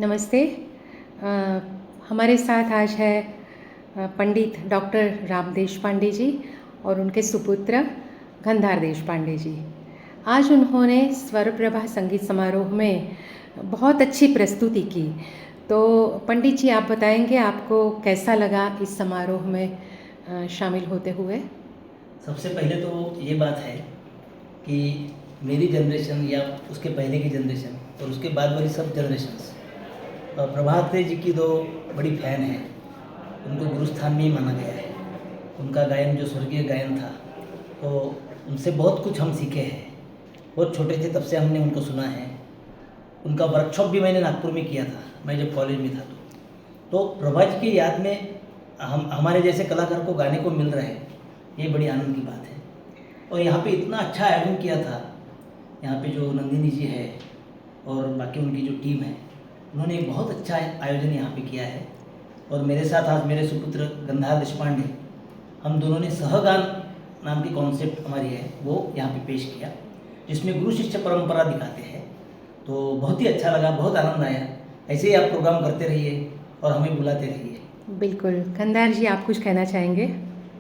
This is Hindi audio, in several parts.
नमस्ते। अ, हमारे साथ आज है पंडित डॉक्टर राम देशपांडे जी और उनके सुपुत्र गंधार देशपांडे जी। आज उन्होंने स्वर प्रभा संगीत समारोह में बहुत अच्छी प्रस्तुति की। तो पंडित जी, आप बताएंगे आपको कैसा लगा इस समारोह में शामिल होते हुए? सबसे पहले तो ये बात है कि मेरी जनरेशन या उसके पहले की जनरेशन और उसके बाद वाली सब जनरेशन्स प्रभात जी की दो बड़ी फ़ैन है। उनको गुरु स्थान में ही माना गया है। उनका गायन जो स्वर्गीय गायन था, तो उनसे बहुत कुछ हम सीखे हैं। बहुत छोटे थे तब से हमने उनको सुना है। उनका वर्कशॉप भी मैंने नागपुर में किया था, मैं जब कॉलेज में था तो प्रभा जी की याद में हमारे जैसे कलाकार को गाने को मिल रहा है, ये बड़ी आनंद की बात है। और यहाँ पे इतना अच्छा आयोजन किया था। यहाँ पे जो नंदिनी जी है और बाकी उनकी जो टीम है, उन्होंने एक बहुत अच्छा आयोजन यहाँ पे किया है। और मेरे साथ आज मेरे सुपुत्र गंधार देशपांडे, हम दोनों ने सहगान नाम की कॉन्सेप्ट हमारी है वो यहाँ पे पेश किया, जिसमें गुरु शिष्य परंपरा दिखाते हैं। तो बहुत ही अच्छा लगा, बहुत आनंद आया। ऐसे ही आप प्रोग्राम करते रहिए और हमें बुलाते रहिए। बिल्कुल। गंधार जी, आप कुछ कहना चाहेंगे?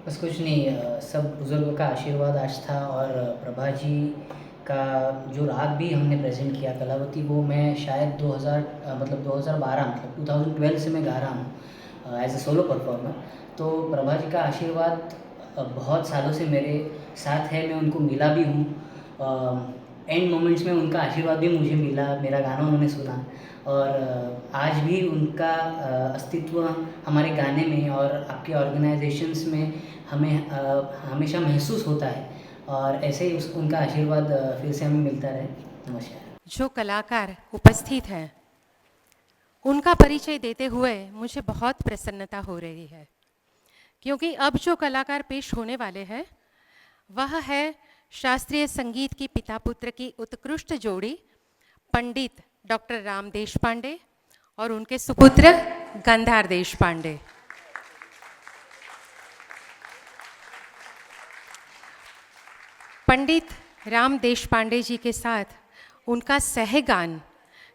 बस कुछ नहीं, सब बुज़ुर्गों का आशीर्वाद आज था। और प्रभा जी का जो राग भी हमने प्रेजेंट किया कलावती, वो मैं शायद 2012 मतलब 2012 से मैं गा रहा हूँ एज अ सोलो परफॉर्मर। तो प्रभा जी का आशीर्वाद बहुत सालों से मेरे साथ है। मैं उनको मिला भी हूँ। एंड मोमेंट्स में उनका आशीर्वाद भी मुझे मिला, मेरा गाना उन्होंने सुना। और आज भी उनका अस्तित्व हमारे गाने में और आपके ऑर्गेनाइजेशंस में हमें हमेशा महसूस होता है। और ऐसे ही उनका आशीर्वाद फिर से हमें मिलता रहे। नमस्कार। जो कलाकार उपस्थित हैं उनका परिचय देते हुए मुझे बहुत प्रसन्नता हो रही है, क्योंकि अब जो कलाकार पेश होने वाले हैं वह है शास्त्रीय संगीत की पिता पुत्र की उत्कृष्ट जोड़ी पंडित डॉक्टर राम देशपांडे और उनके सुपुत्र गंधार देशपांडे। पंडित राम देशपांडे जी के साथ उनका सहगान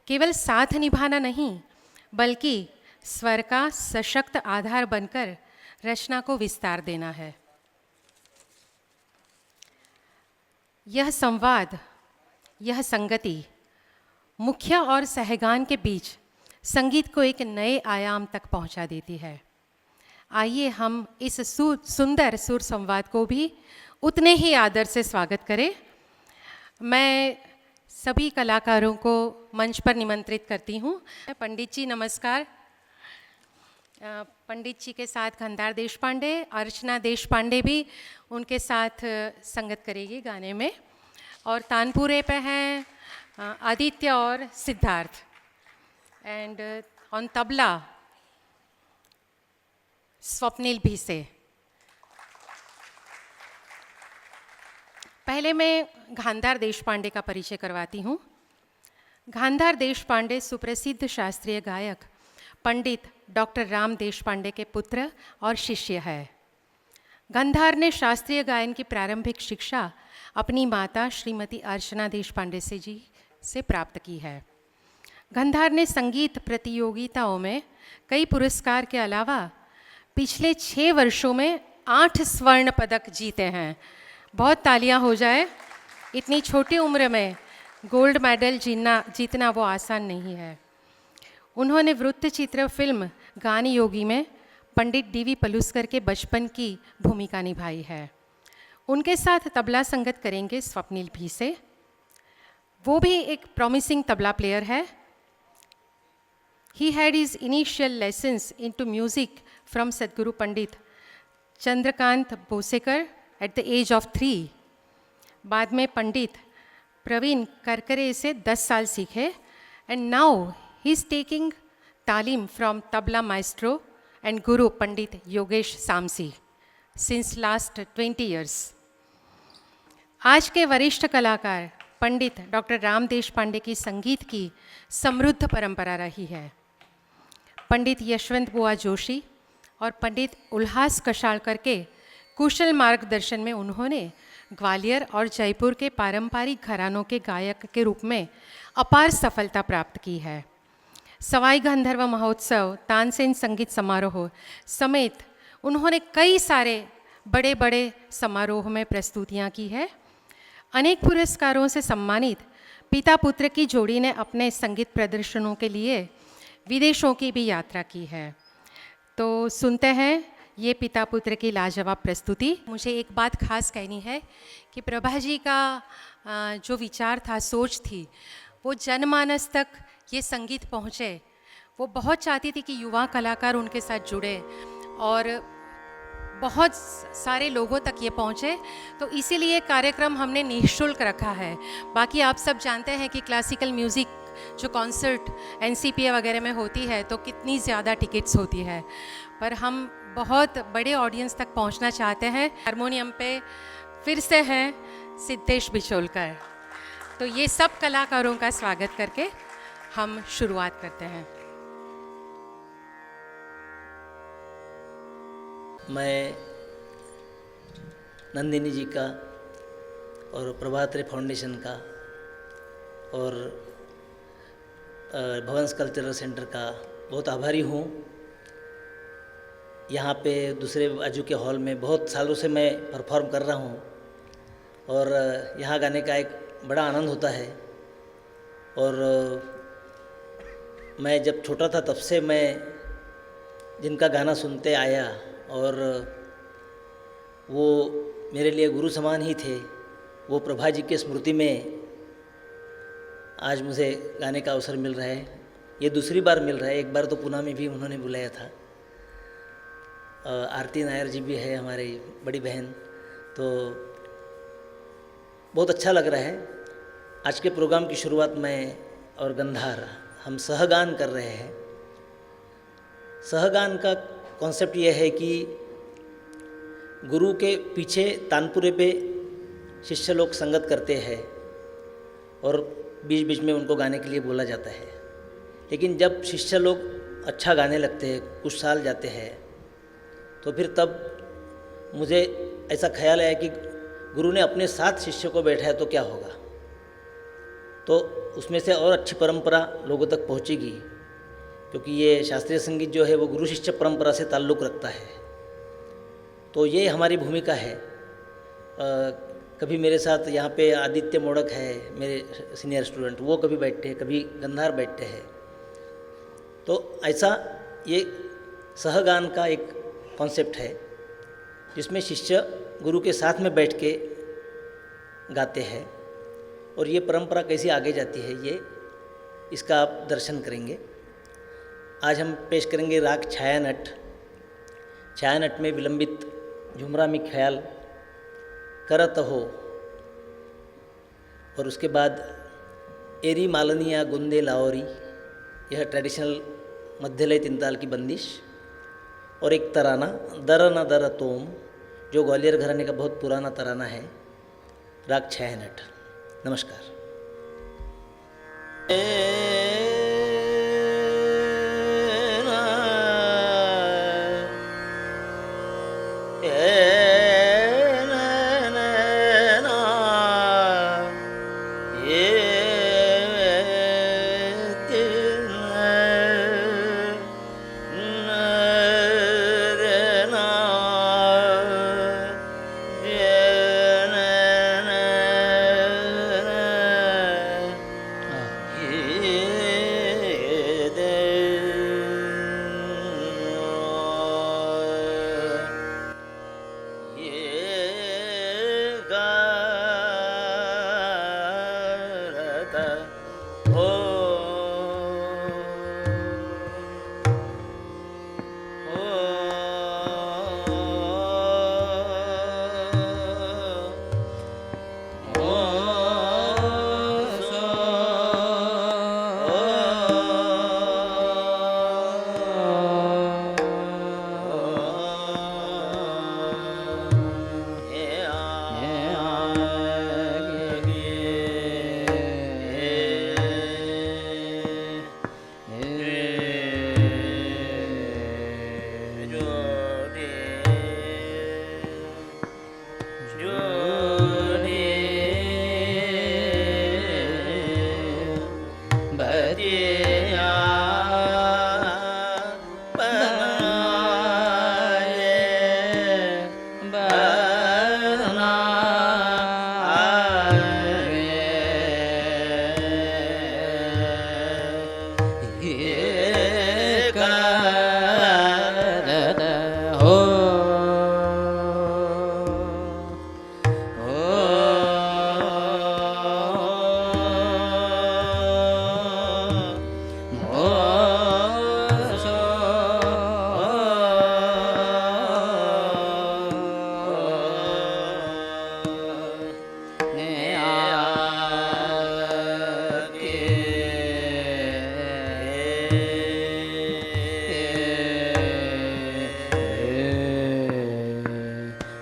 केवल साथ निभाना नहीं, बल्कि स्वर का सशक्त आधार बनकर रचना को विस्तार देना है। यह संवाद, यह संगति मुख्य और सहगान के बीच संगीत को एक नए आयाम तक पहुंचा देती है। आइए हम इस सुंदर सुर संवाद को भी उतने ही आदर से स्वागत करें। मैं सभी कलाकारों को मंच पर निमंत्रित करती हूँ। पंडित जी नमस्कार। पंडित जी के साथ गंधार देशपांडे, अर्चना देशपांडे भी उनके साथ संगत करेगी गाने में। और तानपुरे पे हैं आदित्य और सिद्धार्थ। एंड ऑन तबला स्वप्निल भी से। पहले मैं गंधार देशपांडे का परिचय करवाती हूँ। गंधार देशपांडे सुप्रसिद्ध शास्त्रीय गायक पंडित डॉक्टर राम देशपांडे के पुत्र और शिष्य है। गंधार ने शास्त्रीय गायन की प्रारंभिक शिक्षा अपनी माता श्रीमती अर्चना देशपांडे से प्राप्त की है। गंधार ने संगीत प्रतियोगिताओं में कई पुरस्कार के अलावा पिछले 6 वर्षों में 8 स्वर्ण पदक जीते हैं। बहुत तालियां हो जाए। इतनी छोटी उम्र में गोल्ड मेडल जीतना वो आसान नहीं है। उन्होंने वृत्तचित्र फिल्म गान योगी में पंडित डीवी पलुस्कर के बचपन की भूमिका निभाई है। उनके साथ तबला संगत करेंगे स्वप्निल भी से। वो भी एक प्रॉमिसिंग तबला प्लेयर है। He had his initial lessons into music from Sadhguru Pandit Chandrakant Bosekar at the age of 3। बाद में पंडित प्रवीण करकरे से 10 साल सीखे। And now he is taking तालीम from tabla maestro and Guru Pandit Yogesh Samsi since last 20 years। आज के वरिष्ठ कलाकार पंडित डॉक्टर राम देशपांडे की संगीत की समृद्ध परंपरा रही है। पंडित यशवंत बुआ जोशी और पंडित उल्हास कशालकर के कुशल मार्गदर्शन में उन्होंने ग्वालियर और जयपुर के पारंपरिक घरानों के गायक के रूप में अपार सफलता प्राप्त की है। सवाई गंधर्व महोत्सव, तानसेन संगीत समारोह समेत उन्होंने कई सारे बड़े बड़े समारोह में प्रस्तुतियां की है। अनेक पुरस्कारों से सम्मानित पिता पुत्र की जोड़ी ने अपने संगीत प्रदर्शनों के लिए विदेशों की भी यात्रा की है। तो सुनते हैं ये पिता पुत्र की लाजवाब प्रस्तुति। मुझे एक बात खास कहनी है कि प्रभा जी का जो विचार था, सोच थी, वो जनमानस तक ये संगीत पहुँचे। वो बहुत चाहती थी कि युवा कलाकार उनके साथ जुड़े और बहुत सारे लोगों तक ये पहुँचे। तो इसीलिए कार्यक्रम हमने निःशुल्क रखा है। बाकी आप सब जानते हैं कि क्लासिकल म्यूज़िक जो कॉन्सर्ट एनसीपीए वगैरह में होती है तो कितनी ज़्यादा टिकट्स होती है, पर हम बहुत बड़े ऑडियंस तक पहुंचना चाहते हैं। हारमोनियम पे फिर से हैं सिद्धेश बिचोलकर। तो ये सब कलाकारों का स्वागत करके हम शुरुआत करते हैं। मैं नंदिनी जी का और प्रभातरे फाउंडेशन का और भवंस कल्चरल सेंटर का बहुत आभारी हूँ। यहाँ पे दूसरे बाजू के हॉल में बहुत सालों से मैं परफॉर्म कर रहा हूँ और यहाँ गाने का एक बड़ा आनंद होता है। और मैं जब छोटा था तब से मैं जिनका गाना सुनते आया और वो मेरे लिए गुरु समान ही थे, वो प्रभा जी की स्मृति में आज मुझे गाने का अवसर मिल रहा है। ये दूसरी बार मिल रहा है, एक बार तो पुणे में भी उन्होंने बुलाया था। आरती नायर जी भी है हमारी बड़ी बहन, तो बहुत अच्छा लग रहा है। आज के प्रोग्राम की शुरुआत मैं और गंधार हम सहगान कर रहे हैं। सहगान का कॉन्सेप्ट ये है कि गुरु के पीछे तानपुरे पे शिष्य लोग संगत करते हैं और बीच बीच में उनको गाने के लिए बोला जाता है। लेकिन जब शिष्य लोग अच्छा गाने लगते हैं, कुछ साल जाते हैं, तो फिर तब मुझे ऐसा ख्याल आया कि गुरु ने अपने साथ शिष्य को बैठाया तो क्या होगा, तो उसमें से और अच्छी परंपरा लोगों तक पहुंचेगी। क्योंकि ये शास्त्रीय संगीत जो है वो गुरु शिष्य परंपरा से ताल्लुक़ रखता है। तो ये हमारी भूमिका है। कभी मेरे साथ यहाँ पे आदित्य मोड़क है, मेरे सीनियर स्टूडेंट, वो कभी बैठते हैं, कभी गंधार बैठते हैं। तो ऐसा ये सहगान का एक कॉन्सेप्ट है जिसमें शिष्य गुरु के साथ में बैठ के गाते हैं और ये परंपरा कैसी आगे जाती है, ये इसका आप दर्शन करेंगे। आज हम पेश करेंगे राग छायानट। छायानट में विलंबित झुमरा में ख्याल करत हो, और उसके बाद एरी मालनिया गुंदे लाओरी, यह ट्रेडिशनल मध्यलय तीन ताल की बंदिश, और एक तराना दर न दर तोम, जो ग्वालियर घराने का बहुत पुराना तराना है। राग छायानट। नमस्कार।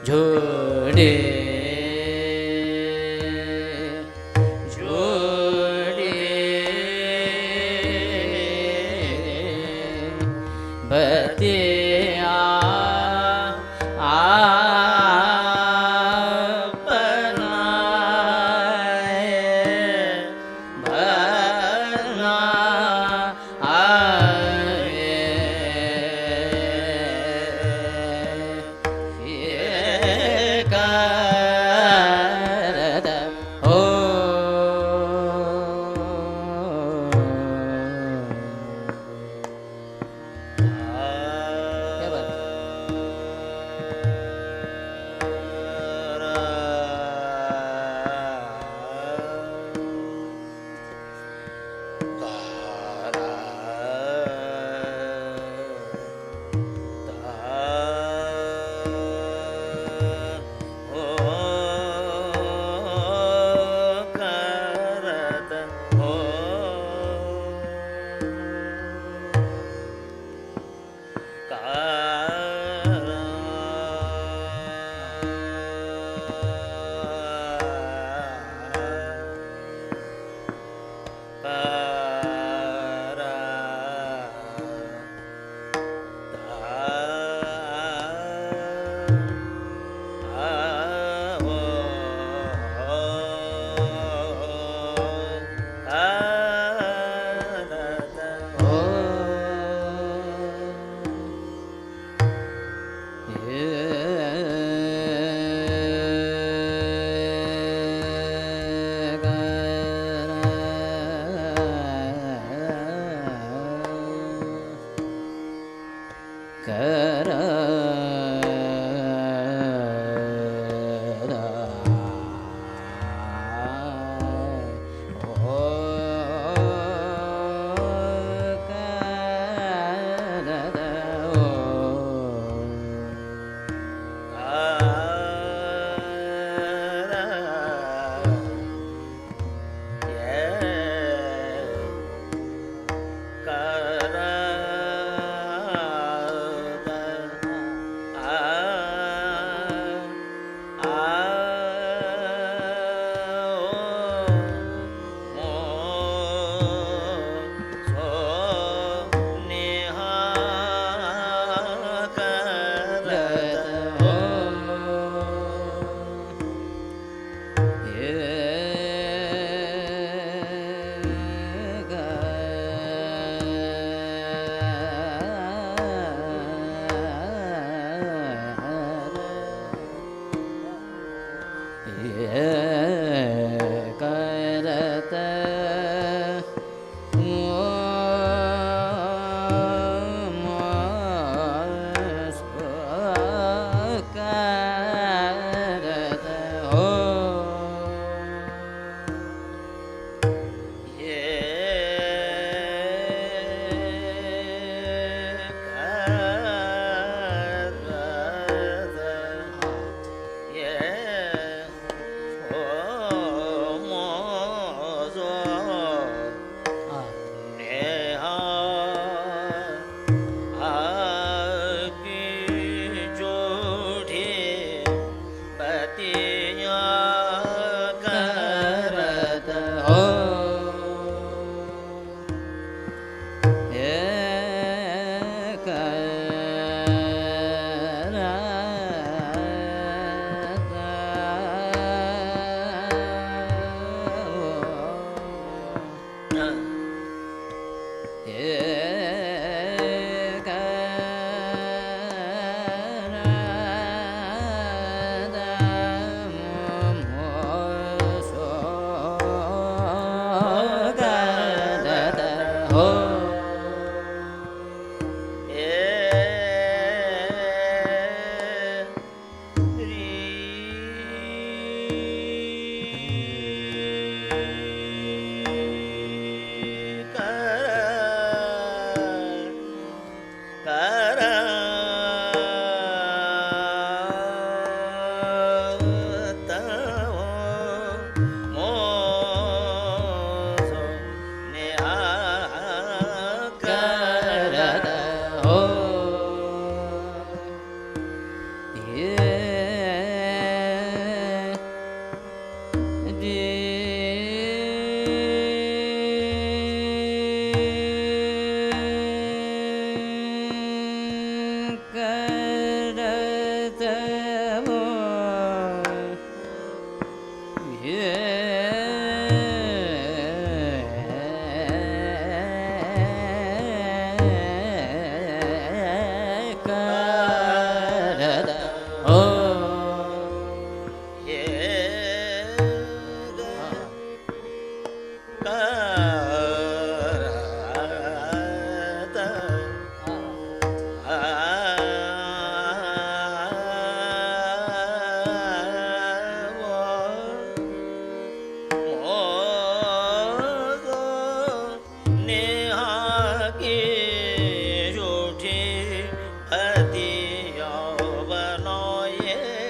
जोड़े जोड़े बतिया क्या बात है? करत हो करत हो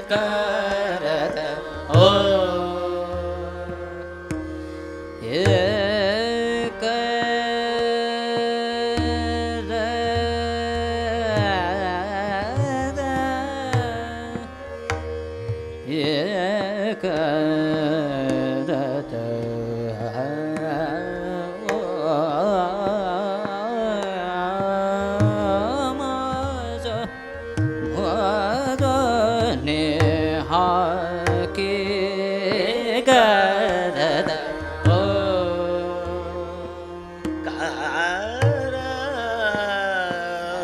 करत हो करत ने हाके करत हो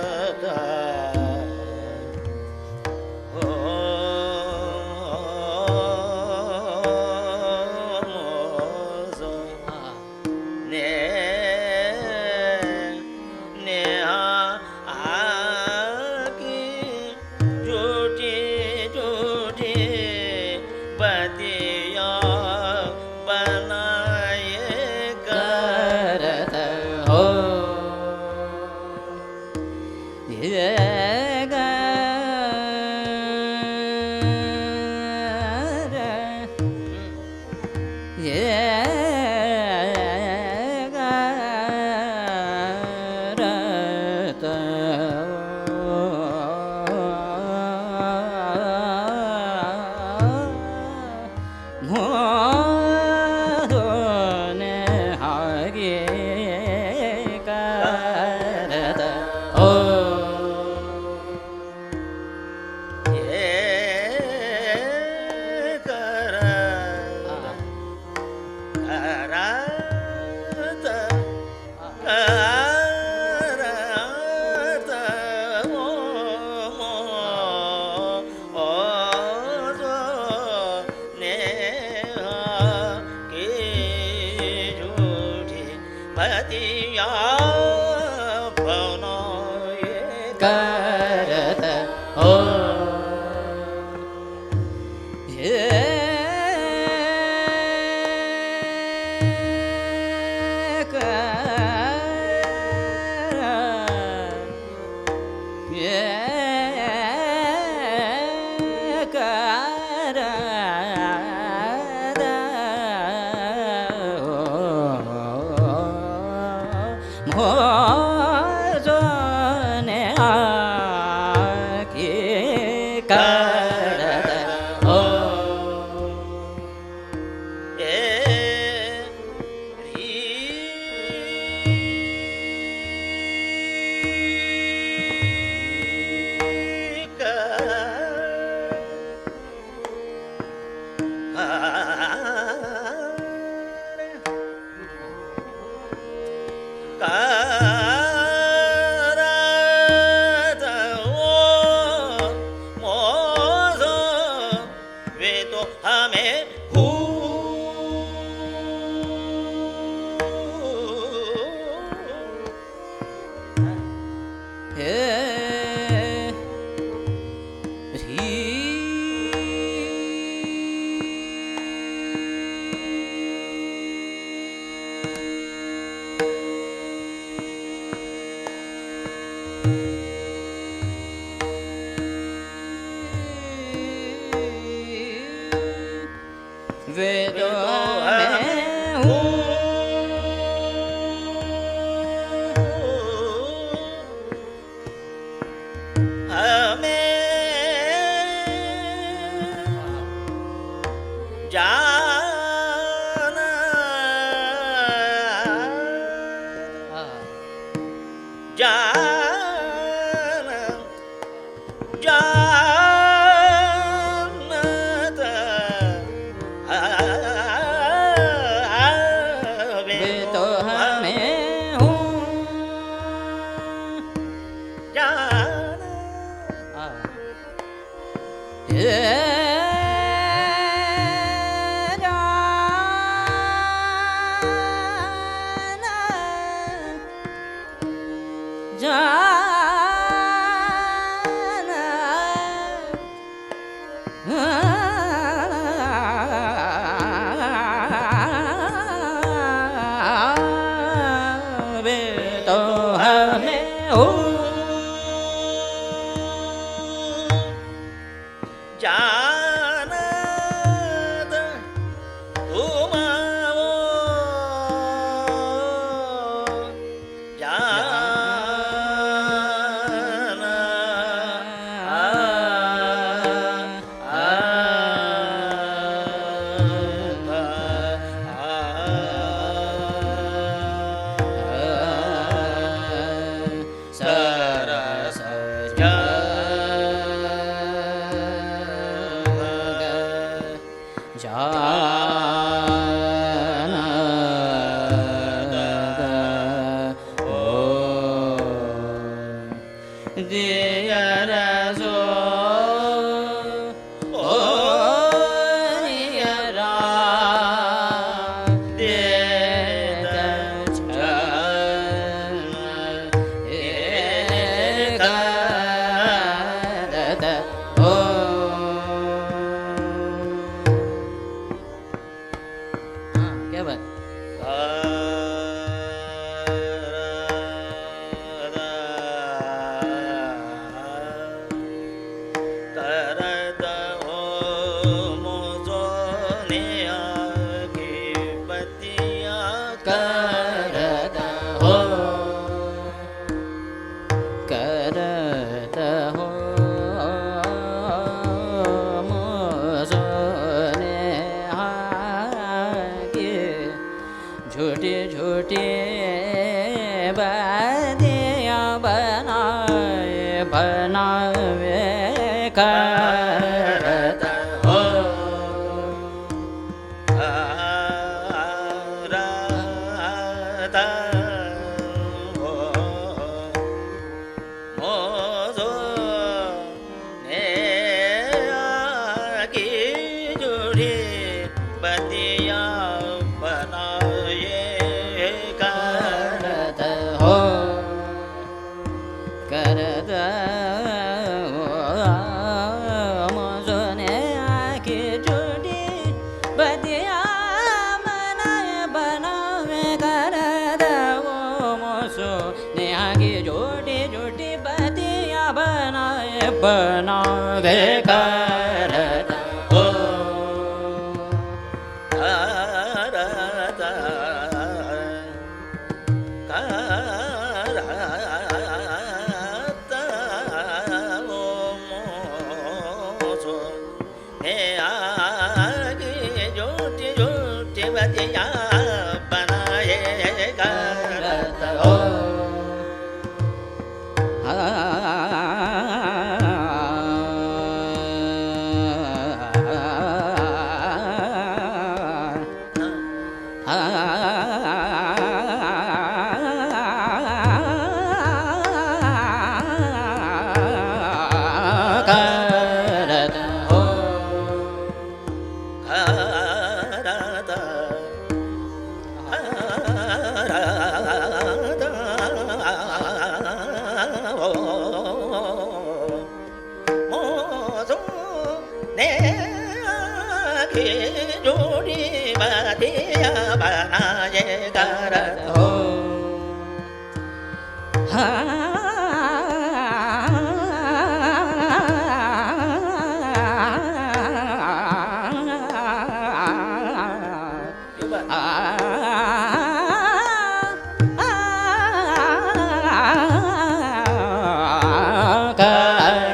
करत हो मोदने हागे करत हो करत हो मोजने आके करत हो वेदों में हूँ जानत वे तो हमें हूँ जान वे तो हमें हूँ जानत तुमावो सरस क्या बात करत हो करत हो मोजने हागे झूठी झूठी बादियाँ बनावे करत हो करत हो करत मोजने आखी जुडी बदिया बनावे करत हो मोसो ने आखी जोडी जोडी बदिया बनावे करत हो करत हो करत हो जोड़ी बदिया बनाए करत हो करत हो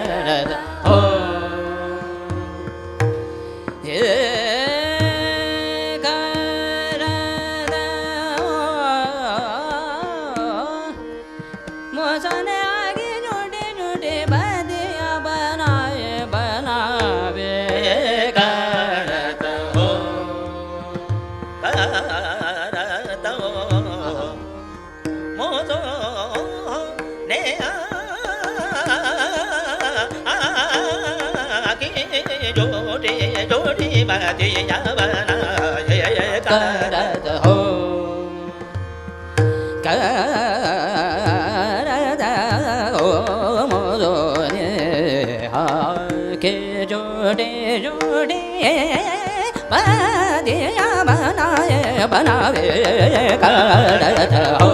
करत हो बाधिया बनाए कारत करत हो करत हो मोरो रे हा के जोड़े जोड़े बादिया बनाए बनावे करत हो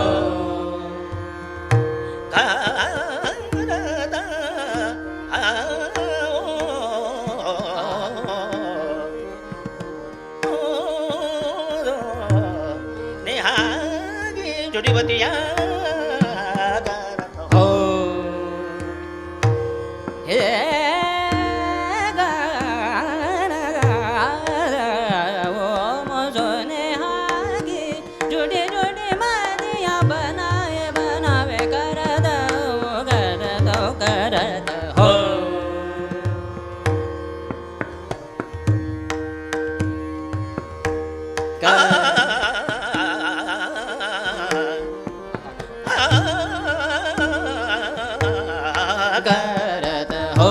जुड़ीवतिया हो हे वो मोजने हागी जुड़े जुड़े मादिया बनाए बनावे करत हो करत हो करत हो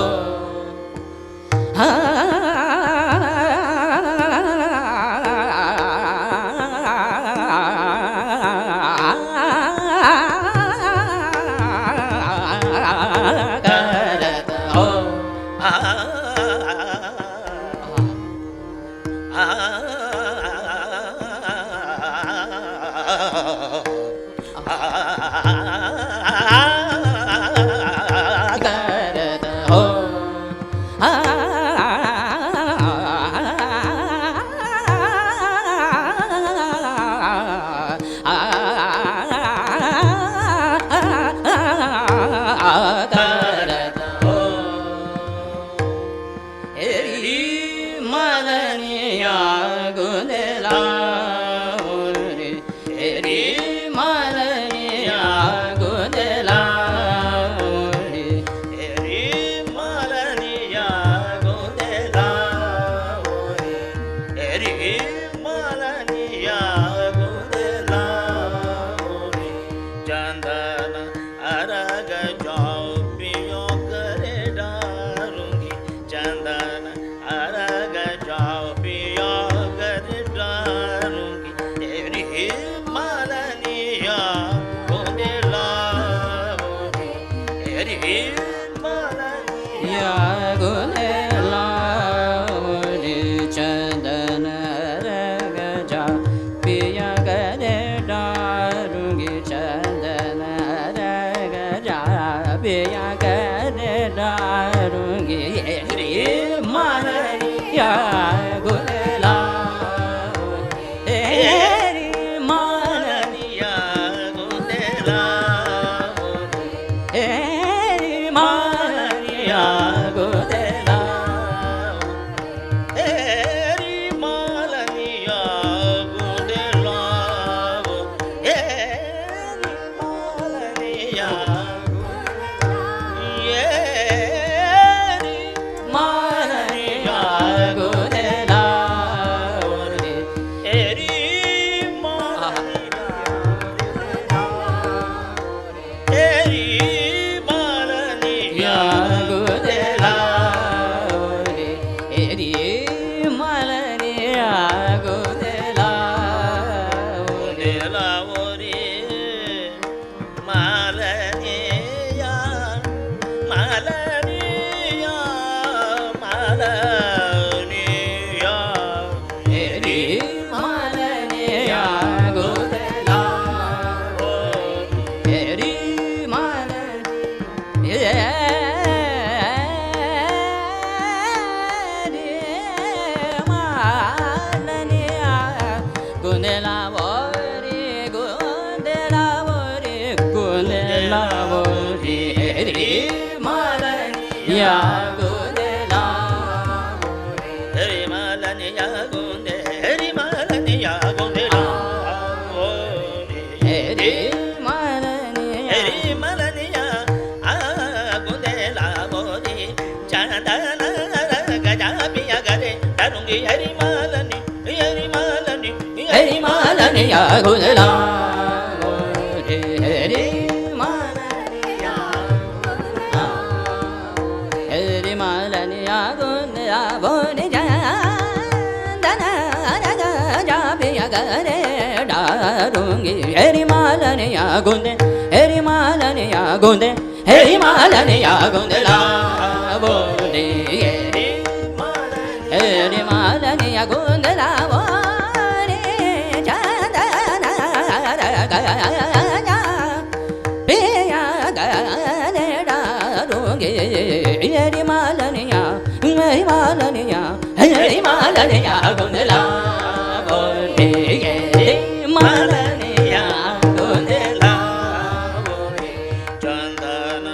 करत हो करत हो एरी मदनिया गुंदला रे एरी मदनिया गुंदला रे एरी मालनिया गोंदेला एरी मालनिया गोंदेला चंदन अरग जाओ पियो करे डारूंगी चंदन अरग जाओ पियो करे डारूंगी एरी मालनिया गोंदेला एरी मालनिया या गुंदला रे चंदन रग जा पिया करे डारूंगी चंदन रग जा पिया करे डारूंगी रे मारिया गुंदला रे मारिया गोंदेला रे मारिया गुंदला एरी मालनिया गोंदेला एरी मालनिया एरी मारिया गुंदला एरी मालनिया एरी मालनिया या गुंदला एरी मलनिया गुंदला गोंदेला ओरे मालनिया मालनिया मालनिया एरी मलनिया गुंदला एरी मलनिया गुंदला बोरी गुंदला बोरी गुंदला बोरी एरी मलनिया गुंदला हरि मालनिया गोंदे हरि मालनिया गोंदेला एरी मलनिया हरि मालनिया गोंदेला बोरी चंदन गजा पिया करे डरूंगी हरि मालनी हरि मालनी हरि मलनिया गुंदला बोरी हरि मलनिया हरि मलनिया गुंदला बोरी जा rungi heri malani ya gunde heri malani ya gunde heri malani ya gunde la bonde heri malani ya gunde la bonde chandana gaya piya gaya rungi heri malani ya heri malani ya gunde la bonde heri malani ya gunde la bonde चंदन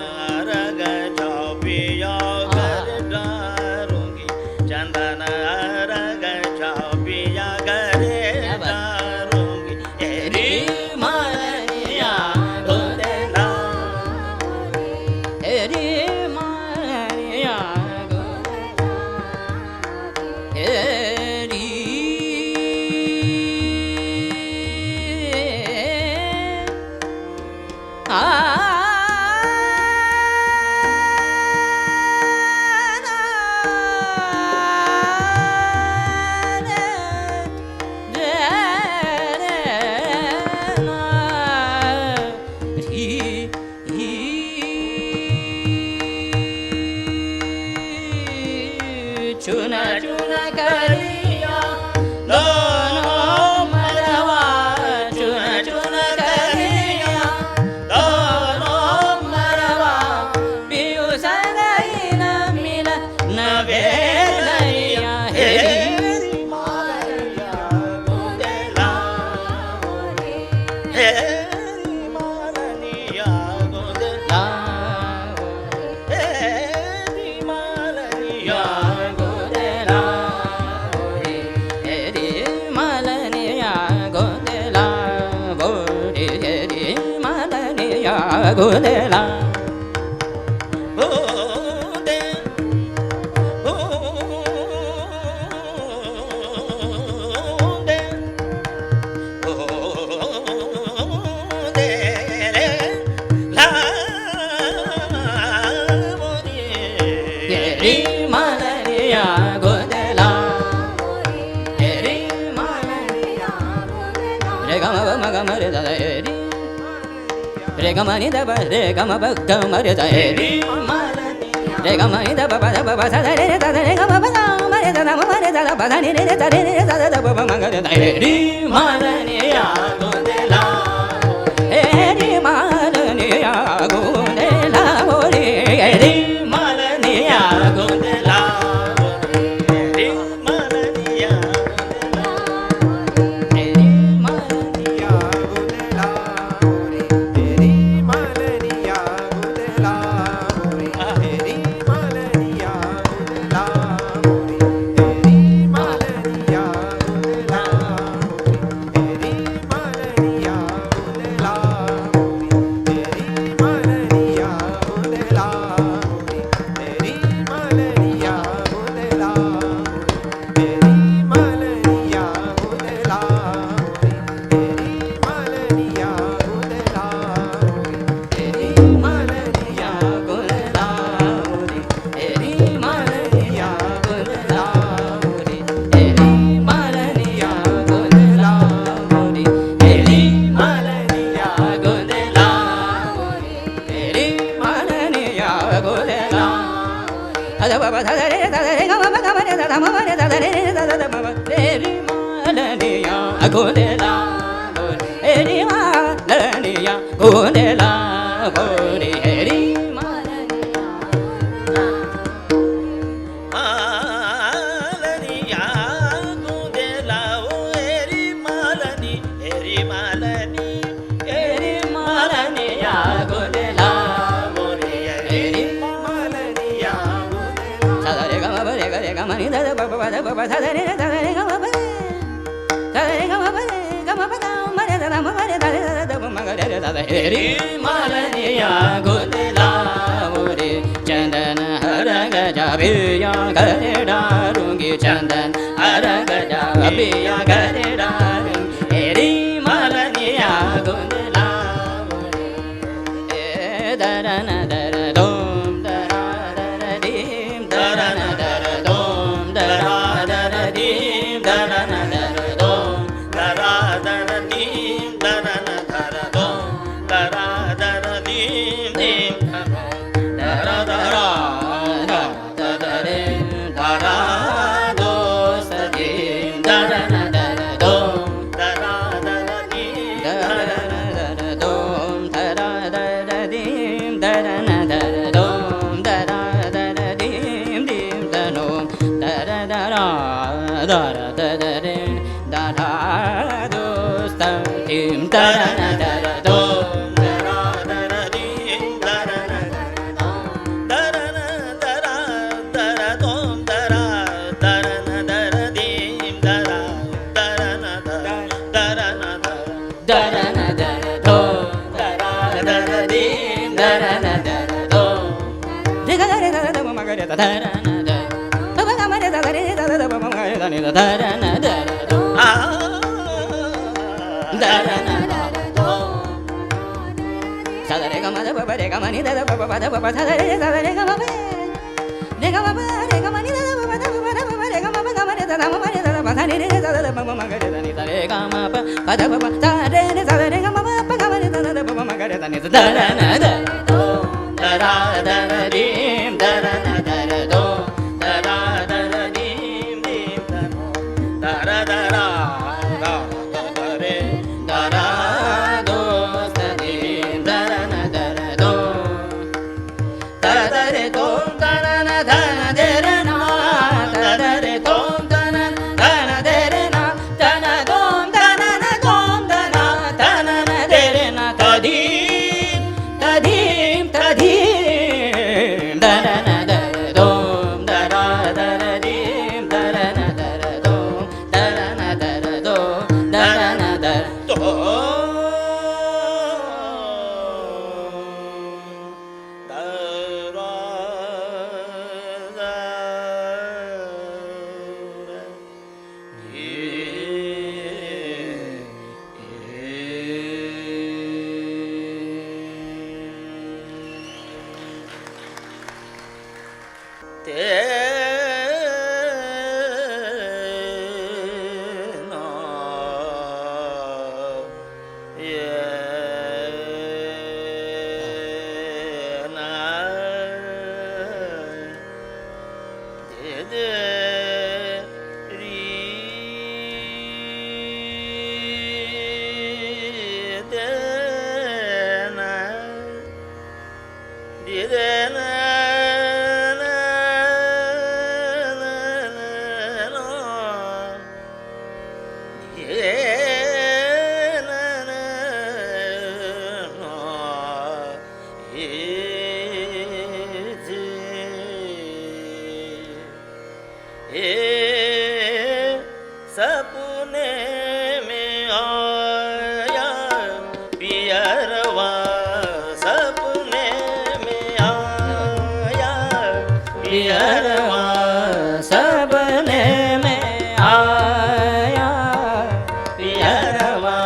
रग छापिया कर डारूंगी चंदन रग छापिया कर डारूंगी heri malani ya gunde la heri malani ya gunde heri chuna chuna kariya dono marwa chuna chuna kariya dono marwa piyu sagaina mila navelaya heri malaya gundela हेरी मालनिया गुंदला हेरी मालनिया Gundela गुंदे गुंदे गुंदे रे ला Modi heri malaniya gundela heri malaniya re gama ba ma ga re da heri re gama ni da ba re gama ba ga ma re da heri malaniya re gama ni da ba ba da ba ba sa re da re gama ba da ma re da ma re da ba da ni re da re da da ba ba ma ga da heri malaniya gundela heri malaniya gundela hori heri malaniya gundela हेरी मालनिया heri malaniya मालनिया गुंदेला ओ हेरी मालनी हेरी मालनी हेरी मालनिया गुंदेला मोरी हेरी मालनिया heri malaniya gundela hori chandan haraga jabiya gare darungi chandan haraga jabiya gare darungi heri malaniya gundela hori darana dara dom dara dara dim darana dara dom dara dara dim darana dara dom दरा दर नीम दर dara dara re dara dosta tim dara dara do dara dara dim dara dara dara dara dom dara dara dara dim dara dara dara dara na dara do dara dara dim dara na dara do re ga re da da ma ga re da dara na da pa pa ga ma re da re da da pa ma ga re da ni da dara na dara do dara na dara do sa da re ga ma da pa re ga ma ni da pa pa da pa sa da re ga ma pa re ga ma pa re ga ma ni da pa da pa da pa re ga ma pa ga ma re da ma ma re da pa sa ni re da da pa ma ga re da ni da re ga ma pa pa da pa sa re re sa re ga ma pa pa ga ma re da da pa ma ga re da ni da dara na dara do dara dara dim dara na dara do dara dara dim dim dara dara re dara do sa dim dara na dara do dara re do dara na dara dara na dara re do dara dara dara na dara do dara na do dara dara na dara na tadim tadim tadim dara na dara do dara dara dim dara na dara do dara na dara do dara na dara to सपने में आया पियरवा सपने में आया पियरवा सबने में आया पियरवा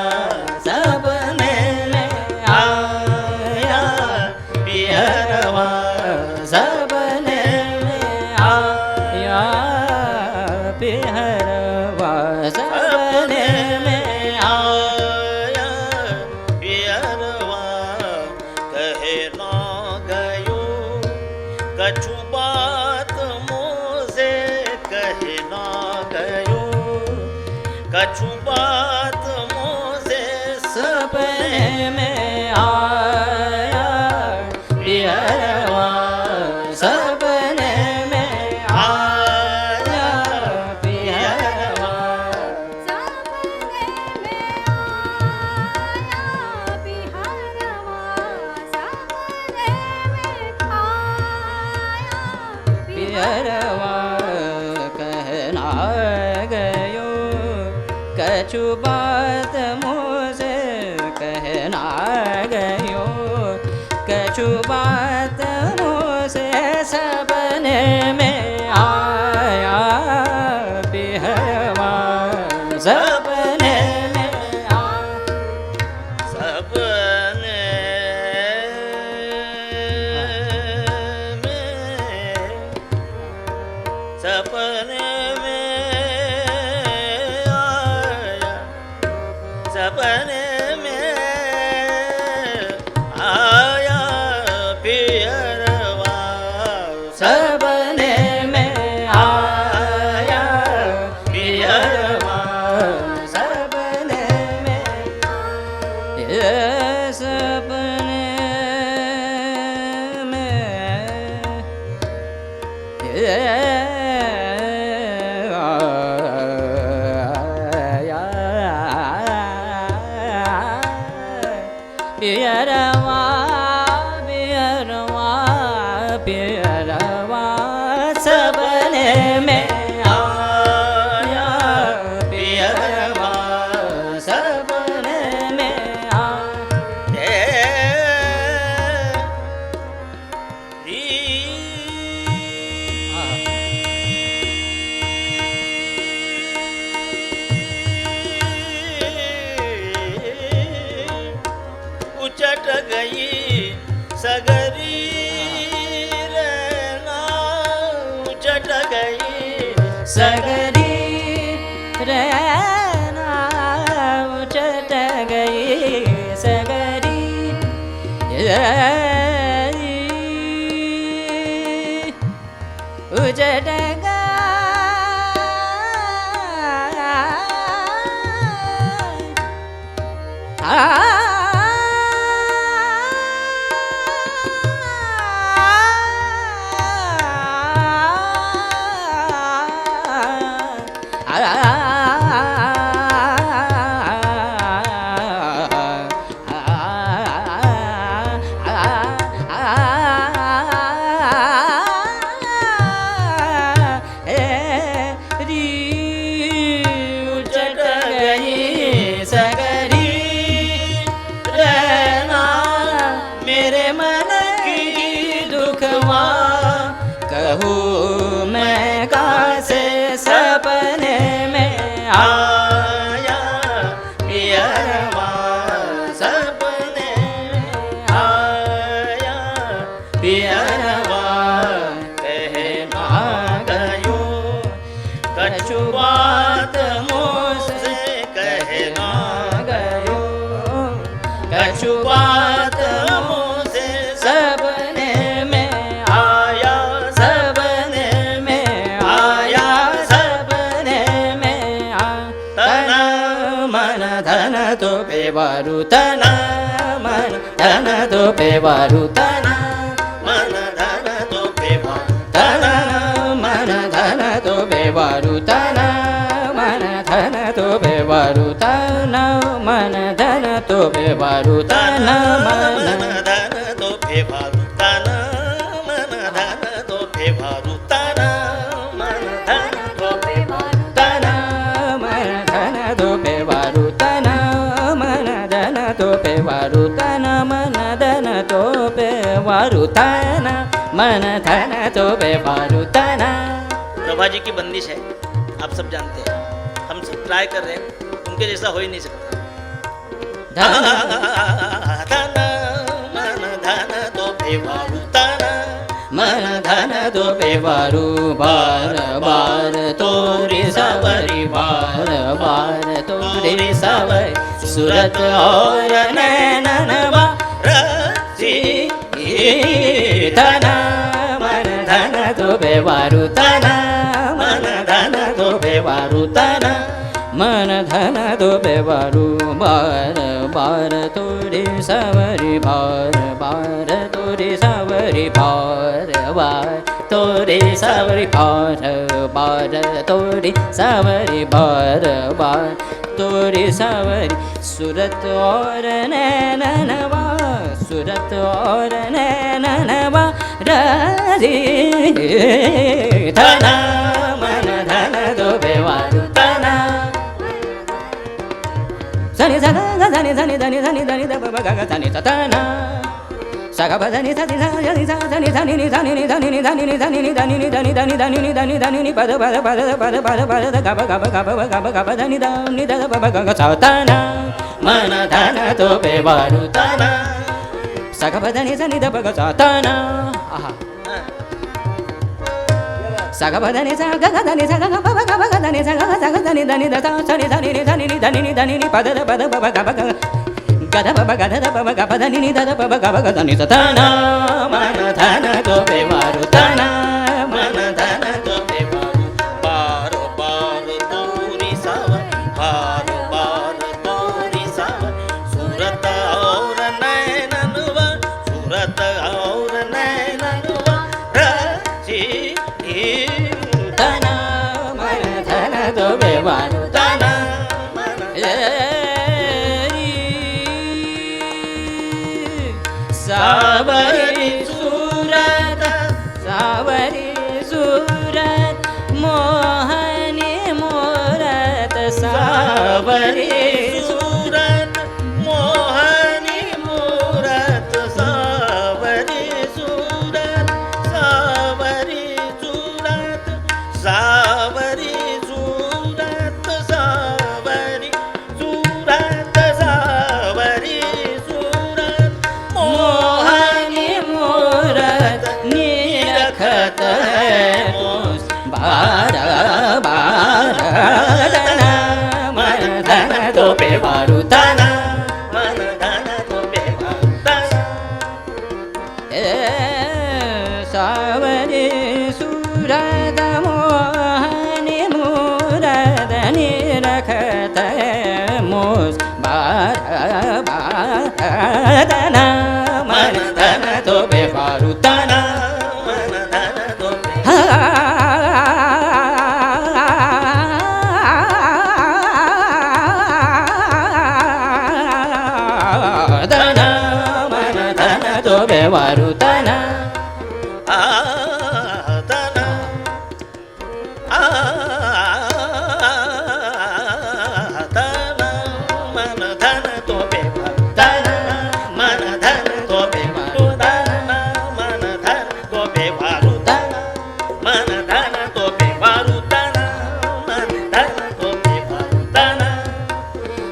सबने में आया पियरवा सबने में आया पियरवा सबने में आया पियरवा कहे ना गयो कछु बात मुझे कहे ना गयो कछु बात मुझे सपने में आया पियरवा सपने में आया पियरवा पियरवा कहना गयो कछु बात मुझे कहना गयो कछु बात मुझे सपने में आया पियरवा सपने में आया सपने में सपने में आया सपने में आया पियरवा सपने में आया पियरवा सपने में ये सपने में ये सगरी रे ना उचट गई सगरी उचट मेरे मन की दुखवा कहूँ मैं कैसे सपने में आया पियरवा सपने में आया पियरवा कहना गयो कछु बात मुझसे कहना गयो कछु बात सपने में आया सपने में आया सपने में तन मन धन तो बेवारू तन मन धन तो बेवारू तन मन धन तो बेवारू तन मन धन तो बेवारू तन मन धन तो बेवारू तन मन धन तो बेवारू तन मन भारुताना मन धन तो पे भारुताना मन धन तो पे भारुताना मन धन तो पे भारुताना मन धन तो पे भारुताना मन धन तो पे भारुताना मन धन तो पे भारुताना। प्रभा जी की बंदिश है, आप सब जानते हैं, हम सब ट्राई कर रहे हैं, उनके जैसा हो ही नहीं सकता। मन धन तो बेवारू बार बार तोरी सवरी बार बार तोरी सवरी सूरत और नैनन रची धन मन धन तो बेवारू तना मन धन तो बेवारू तना मन धन तो बेवारू बार बार तोरी सवरी बार बार तोरी सवरी बार बार तोरी सवरी बार बार तोरी सवरी बार बार तोरी सवरी सूरत और नैननवा सूरत और नैननवा रजी धन मन धन तो बेवारू तना धनी धनी धनी धनी धनी धनी धनी धनी धनी सगा धनी धनी धनी धनी धनी धनी धनी धनी धनी धनी धनी धनी धनी धनी धनी पद पद पद पद पद पद गब गब गब गब गब धनी धनी ध पद गग चौतना मन धन तो बेवारू तना सगा धनी धनी ध पग चौतना आहा सगा धनी सगा धनी सगा गब गब धनी सगा सगा धनी धनी ध धनी धनी धनी धनी धनी पद पद गब गब गद पब गद पब गब धनी ध पब गब धनी तना मन धन तो बेवारू तना मन धन तो बेवारू बार बार तोरी सावर बार बार तोरी सावर सूरत और नैननवा सूरत और नैननवा रची तना मन धन तो बेवारू तना सावरी सूरत सावरी सूरत मोहनी मूरत सावरी सूरत मोहनी मूरत सावरी सूरत सावरी सूरत सावरी सूरत सावरी सूरत सावरी सूरत मोहनी मूरत निरखत है बार मद मोहनि मूरद निरखत मोस बादन मन धन तो बेवारु तन मन धन तो धन मन धन तो बेवारु तन धन धन मन धन तो बेवारु तन मन धन तो बेवारु धन मन धन तो बेवारु तन मन धन तो बेवारु धन मन धन तो बेवारु धन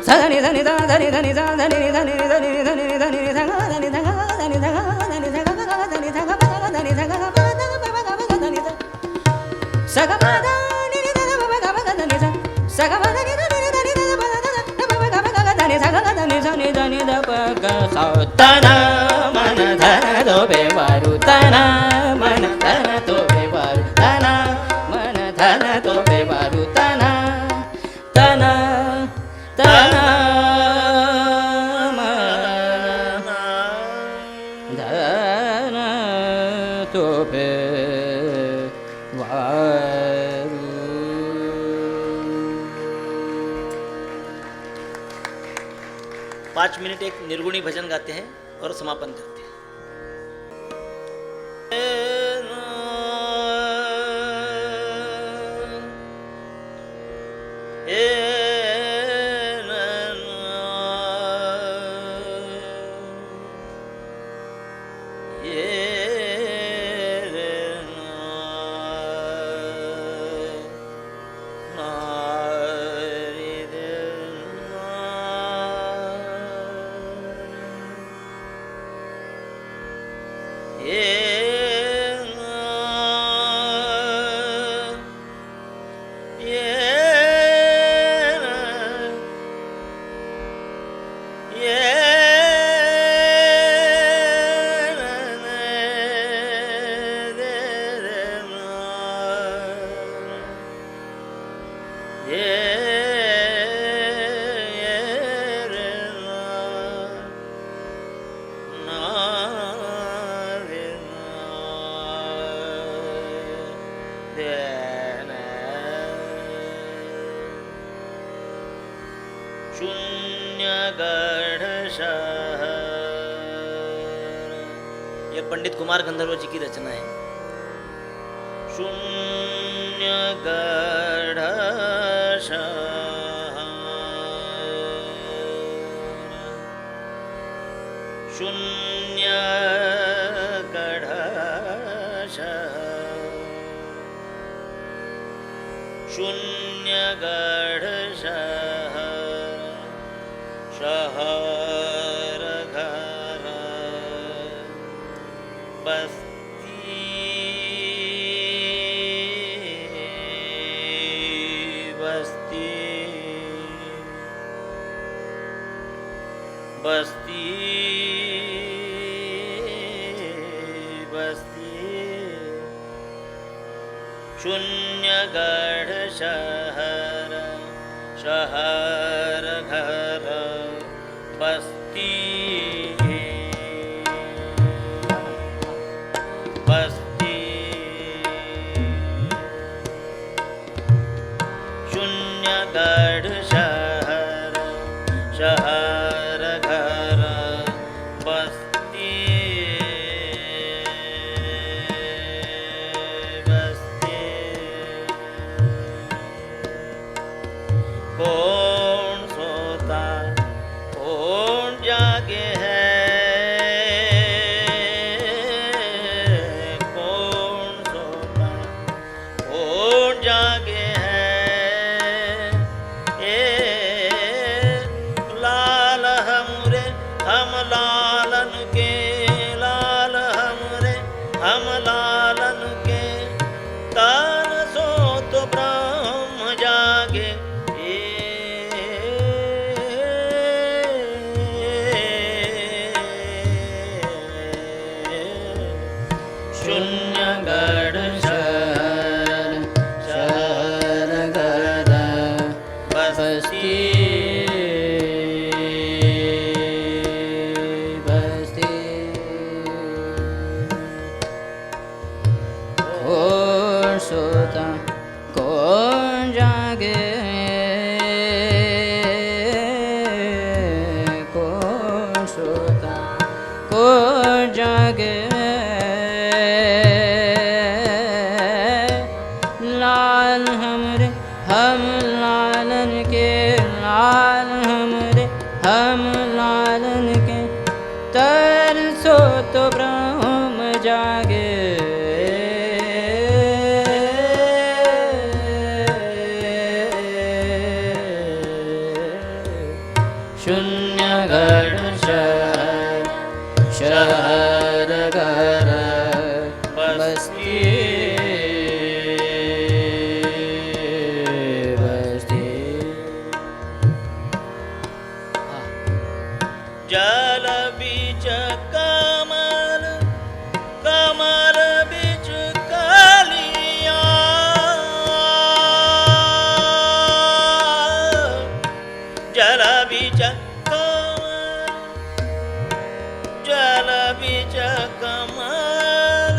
सनि धनि ध धनि धनि ध धनि नि धनि नि धनि नि धनि नि धनि नि ध धनि ध धनि ध धनि ध धनि ध धनि ध धनि ध स ग म ध नि नि ध ध ब ग ब धनि ध स ग म ध नि ध नि नि धनि ध ध ब ध ध ब ग ब धनि ध धनि धनि धनि ध ब ग स तन मन धन दो बेवारु तन मन धन तो बेवारु तन मन धन तो बेवारु तन तन तन मन धन तो बेवारु 5 मिनट एक निर्गुणी भजन गाते हैं और समापन करते हैं। ये पंडित कुमार गंधर्व जी की रचना है। शून्य गढ़ शून्य गढ़ शून्य गढ़ शहर घर बस्ती बस्ती बस्ती बस्ती शून्यगढ़ शहर शहर घर बस्ती बस्ती शून्यगढ़ शहर शहर घर बस्ती बस्ती कौन सोता कौन जागे, कौन सोता कौन जागे। लाल हमरे हम लालन के, लाल हमरे हम लालन के, तरसो तो ब्रह्म जागे। शून्य घर शहर, शहर घर बस्ती, बस्ती। जल बीच कमल, कमल बीच कलिया, जल बीच कमल, जल बीच कमल,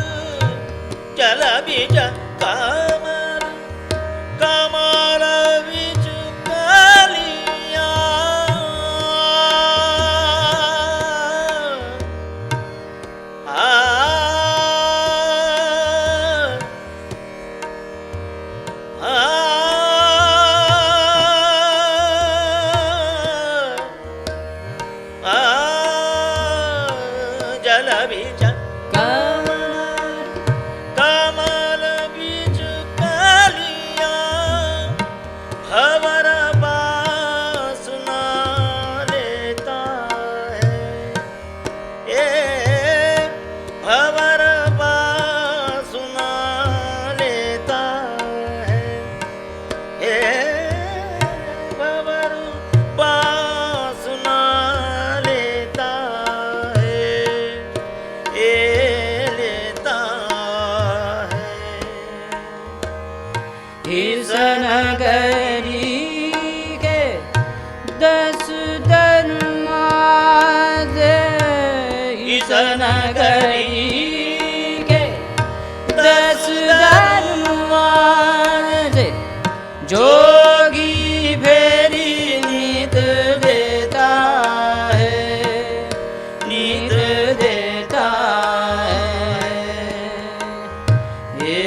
जल बीच कमल, कमल बीच कलिया। जल बीच कमल, कमल बीच कलिया, भंवर बासना लेता है, ये भंवर बासना लेता है, ये भंवर बासना लेता है, ये लेता है। इस नगरी के 10 दरवाजे, इस नगरी के 10 दरवाजे, जोगी फेरी नीत देता है, नीत देता है। ये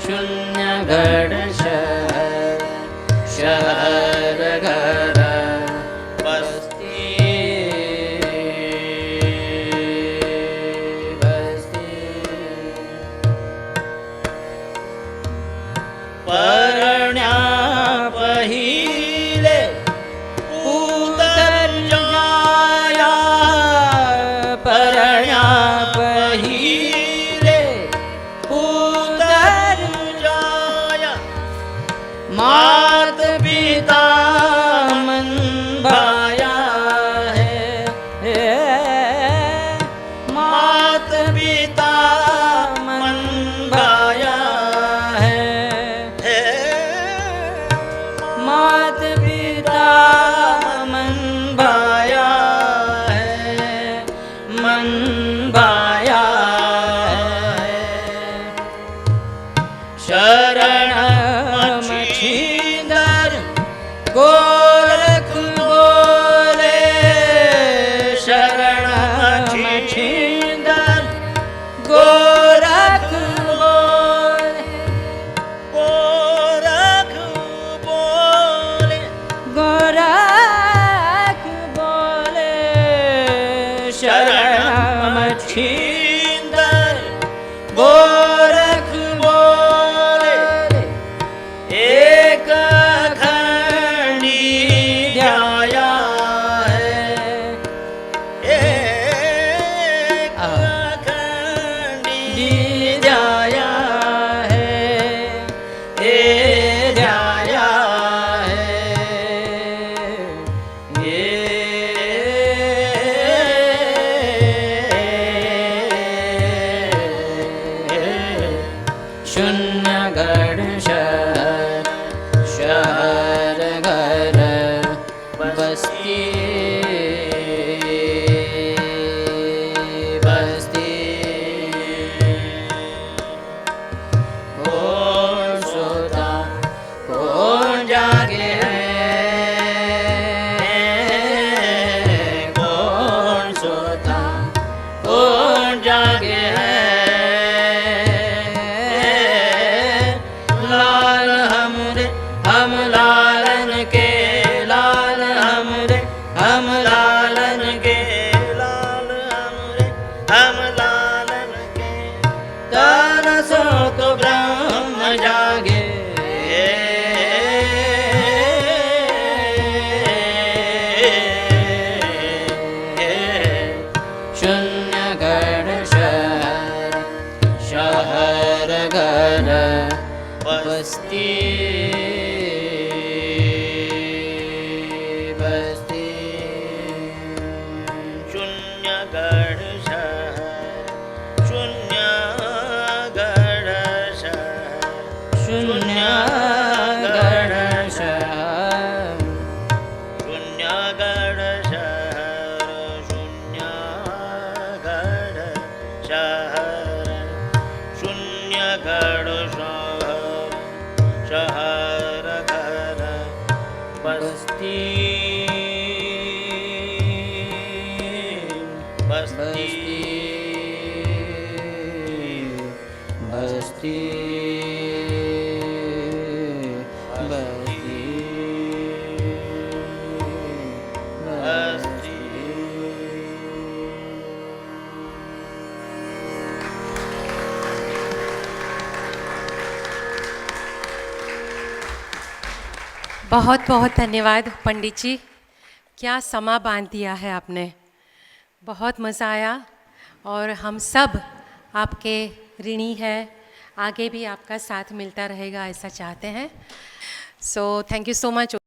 शून्य घर शहर, शहर घर बस्ती, बस्ती। परण्या पहिले उतर जाया, परण्या पहिले उतर जाया, मात पिता मन भाया है, मात पिता मन भाया है, मात पिता मन भाया है, मन भाया है। शरण मछींदर गोरख बोले, शरण मछींदर गोरख बोले, गोरख बोले, गोरख बोले, शरण मछींदर गोरख बोले, एक खंडी ध्याया है, एक खंडी खंडी ध्याया है, ए ध्याया है, ये शून्यगढ़ शहर शून्यगढ़ शहर शून्यगढ़ शहर शून्यगढ़ शहर शून्यगढ़ शहर शून्यगढ़ शहर शहर घर बस्ती बस्ती बस्ती बस्ती बस्ती बहुत बहुत धन्यवाद पंडित जी, क्या समा बांध दिया है आपने। बहुत मज़ा आया और हम सब आपके ऋणी हैं, आगे भी आपका साथ मिलता रहेगा ऐसा चाहते हैं। So thank you so much.